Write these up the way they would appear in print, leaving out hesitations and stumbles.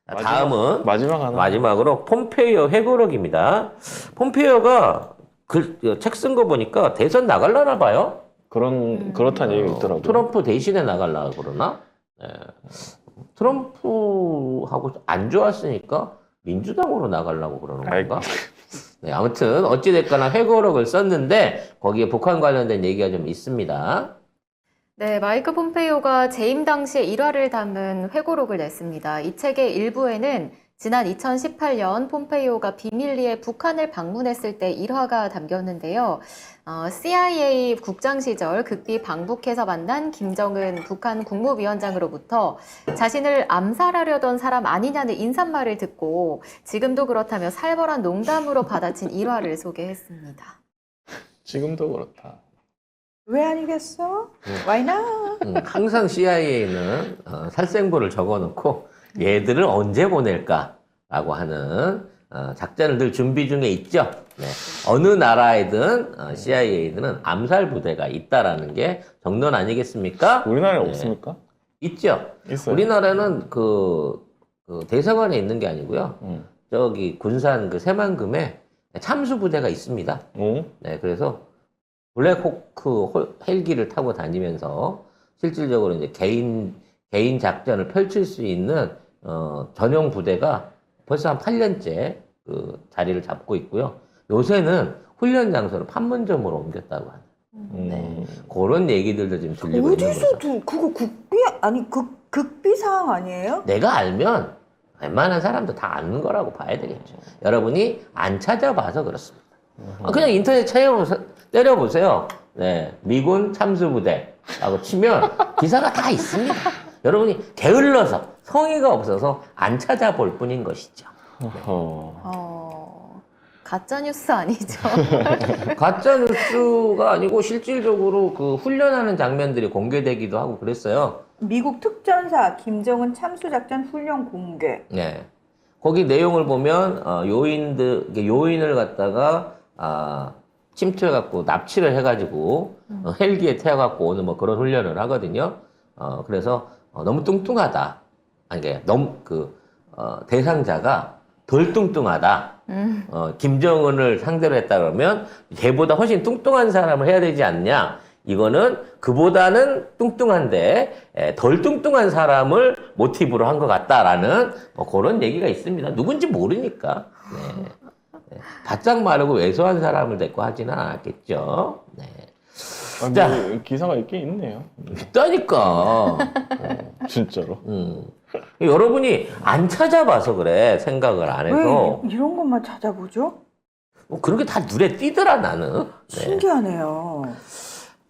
다음은 마지막으로 폼페이오 회고록입니다. 폼페이오가 책 쓴 거 보니까 대선 나갈라나 봐요. 그렇다는 얘기가 있더라고요. 트럼프 대신에 나갈라 그러나? 네. 트럼프하고 안 좋았으니까 민주당으로 나가려고 그러는 건가? 네, 아무튼 어찌됐거나 회고록을 썼는데 거기에 북한 관련된 얘기가 좀 있습니다. 네, 마이크 폼페이오가 재임 당시의 일화를 담은 회고록을 냈습니다. 이 책의 일부에는 지난 2018년 폼페이오가 비밀리에 북한을 방문했을 때 일화가 담겼는데요. CIA 국장 시절 극비 방북해서 만난 김정은 북한 국무위원장으로부터 자신을 암살하려던 사람 아니냐는 인사말을 듣고 지금도 그렇다며 살벌한 농담으로 받아친 일화를 소개했습니다. 지금도 그렇다. 왜 아니겠어? Why not? 항상 CIA는 살생부를 적어놓고 얘들을 언제 보낼까라고 하는 작전을 늘 준비 중에 있죠. 네. 어느 나라에든 CIA들은 암살 부대가 있다라는 게 정론 아니겠습니까? 우리나라에 네. 없습니까? 있죠. 있어요. 우리나라는 그 대사관에 있는 게 아니고요. 저기 군산 그 새만금에 참수 부대가 있습니다. 네, 그래서 블랙호크 헬기를 타고 다니면서 실질적으로 이제 개인 작전을 펼칠 수 있는 전용 부대가 벌써 한 8년째 그 자리를 잡고 있고요. 요새는 훈련 장소를 판문점으로 옮겼다고 하는. 네. 그런 얘기들도 지금 들리고 있는 거죠. 어디서도 그거 극비 사항 아니에요? 내가 알면 웬만한 사람도 다 아는 거라고 봐야 되겠죠. 여러분이 안 찾아봐서 그렇습니다. 그냥 인터넷 때려보세요. 네, 미군 참수부대라고 치면 기사가 다 있습니다. 여러분이 게을러서 성의가 없어서 안 찾아볼 뿐인 것이죠. 가짜뉴스 아니죠? 가짜 뉴스가 아니고 실질적으로 그 훈련하는 장면들이 공개되기도 하고 그랬어요. 미국 특전사 김정은 참수작전 훈련 공개. 네. 거기 내용을 보면 요인을 갖다가 침투해갖고 납치를 해가지고 헬기에 태워갖고 오는 뭐 그런 훈련을 하거든요. 그래서 너무 뚱뚱하다. 아니 너무 대상자가 덜 뚱뚱하다. 김정은을 상대로 했다 그러면 걔보다 훨씬 뚱뚱한 사람을 해야 되지 않냐. 이거는 그보다는 뚱뚱한데 덜 뚱뚱한 사람을 모티브로 한 것 같다라는 뭐 그런 얘기가 있습니다. 누군지 모르니까. 네. 네. 바짝 마르고 왜소한 사람을 데리고 하지는 않았겠죠. 네. 자, 기사가 있긴 있네요. 있다니까. 진짜로. 여러분이 안 찾아봐서 그래. 생각을 안 해서. 왜 이런 것만 찾아보죠? 뭐 그런 게 다 눈에 띄더라 나는. 네. 신기하네요.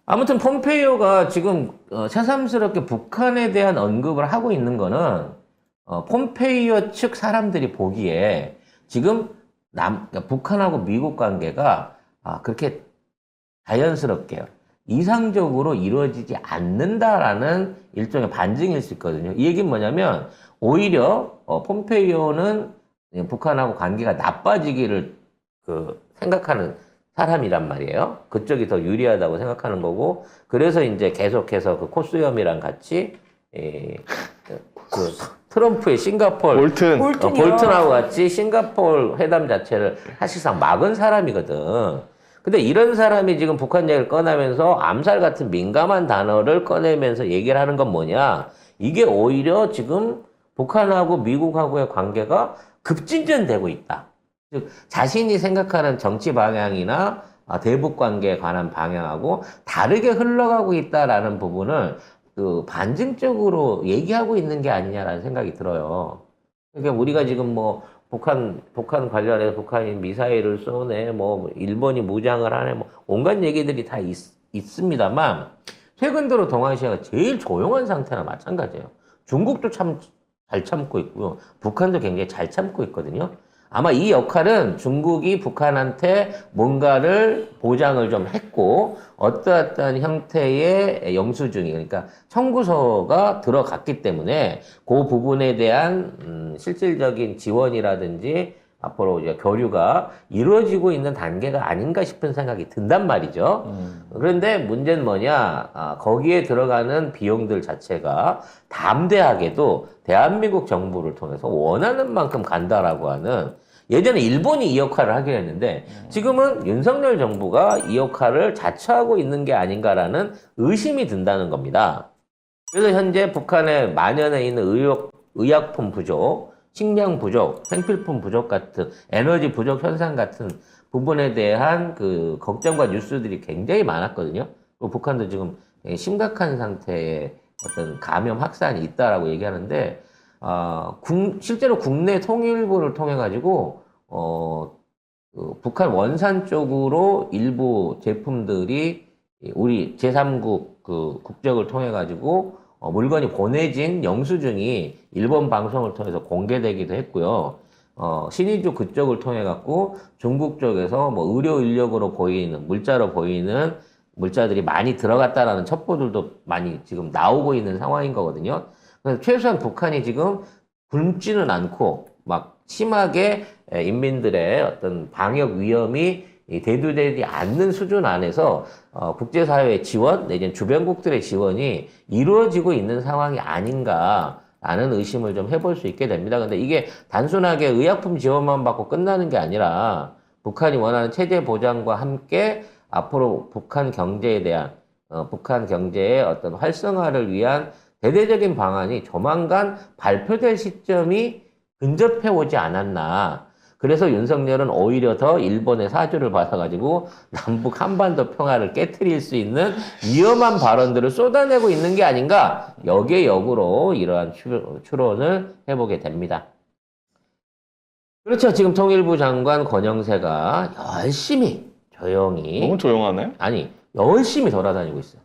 아무튼 폼페이오가 지금 새삼스럽게 북한에 대한 언급을 하고 있는 거는 폼페이오 측 사람들이 보기에 지금 그러니까 북한하고 미국 관계가 그렇게 자연스럽게 이상적으로 이루어지지 않는다라는 일종의 반증일 수 있거든요. 이 얘기는 뭐냐면 오히려 폼페이오는 북한하고 관계가 나빠지기를 생각하는 사람이란 말이에요. 그쪽이 더 유리하다고 생각하는 거고, 그래서 이제 계속해서 그 코스염이랑 같이 트럼프의 볼튼하고 같이 싱가포르 회담 자체를 사실상 막은 사람이거든. 근데 이런 사람이 지금 북한 얘기를 꺼내면서 암살 같은 민감한 단어를 꺼내면서 얘기를 하는 건 뭐냐? 이게 오히려 지금 북한하고 미국하고의 관계가 급진전되고 있다. 즉 자신이 생각하는 정치 방향이나 대북 관계에 관한 방향하고 다르게 흘러가고 있다라는 부분을 반증적으로 얘기하고 있는 게 아니냐라는 생각이 들어요. 그러니까 우리가 지금 뭐 북한 관련해서 북한이 미사일을 쏘네, 뭐 일본이 무장을 하네, 뭐 온갖 얘기들이 다 있습니다만 최근 들어 동아시아가 제일 조용한 상태나 마찬가지예요. 중국도 참 잘 참고 있고요. 북한도 굉장히 잘 참고 있거든요. 아마 이 역할은 중국이 북한한테 뭔가를 보장을 좀 했고 어떠한 형태의 영수증이 그러니까 청구서가 들어갔기 때문에 그 부분에 대한 실질적인 지원이라든지 앞으로 이제 교류가 이루어지고 있는 단계가 아닌가 싶은 생각이 든단 말이죠. 그런데 문제는 뭐냐? 거기에 들어가는 비용들 자체가 담대하게도 대한민국 정부를 통해서 원하는 만큼 간다라고 하는, 예전에 일본이 이 역할을 하기로 했는데 지금은 윤석열 정부가 이 역할을 자처하고 있는 게 아닌가라는 의심이 든다는 겁니다. 그래서 현재 북한에 만연해 있는 의약품 부족, 식량 부족, 생필품 부족 같은 에너지 부족 현상 같은 부분에 대한 그 걱정과 뉴스들이 굉장히 많았거든요. 그리고 북한도 지금 심각한 상태의 어떤 감염 확산이 있다라고 얘기하는데, 실제로 국내 통일부를 통해 가지고 그 북한 원산 쪽으로 일부 제품들이 우리 제3국 그 국적을 통해 가지고 물건이 보내진 영수증이 일본 방송을 통해서 공개되기도 했고요. 신의주 그쪽을 통해 갖고 중국 쪽에서 뭐 의료 인력으로 보이는, 물자로 보이는 물자들이 많이 들어갔다라는 첩보들도 많이 지금 나오고 있는 상황인 거거든요. 그래서 최소한 북한이 지금 굶지는 않고 막 심하게 인민들의 어떤 방역 위험이 대두되지 않는 수준 안에서 국제사회의 지원, 내지는 주변국들의 지원이 이루어지고 있는 상황이 아닌가라는 의심을 좀 해볼 수 있게 됩니다. 근데 이게 단순하게 의약품 지원만 받고 끝나는 게 아니라 북한이 원하는 체제 보장과 함께 앞으로 북한 경제에 대한, 북한 경제의 어떤 활성화를 위한 대대적인 방안이 조만간 발표될 시점이 근접해 오지 않았나. 그래서 윤석열은 오히려 더 일본의 사주를 받아가지고 남북 한반도 평화를 깨트릴 수 있는 위험한 발언들을 쏟아내고 있는 게 아닌가, 여기에 역으로 이러한 추론을 해보게 됩니다. 그렇죠. 지금 통일부 장관 권영세가 열심히 조용히, 너무 조용하네. 아니 열심히 돌아다니고 있어요.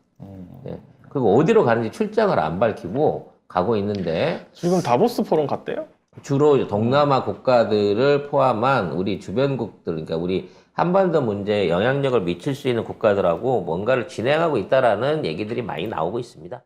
네. 그리고 어디로 가는지 출장을 안 밝히고 가고 있는데, 지금 다보스 포럼 갔대요? 주로 동남아 국가들을 포함한 우리 주변국들, 그러니까 우리 한반도 문제에 영향력을 미칠 수 있는 국가들하고 뭔가를 진행하고 있다라는 얘기들이 많이 나오고 있습니다.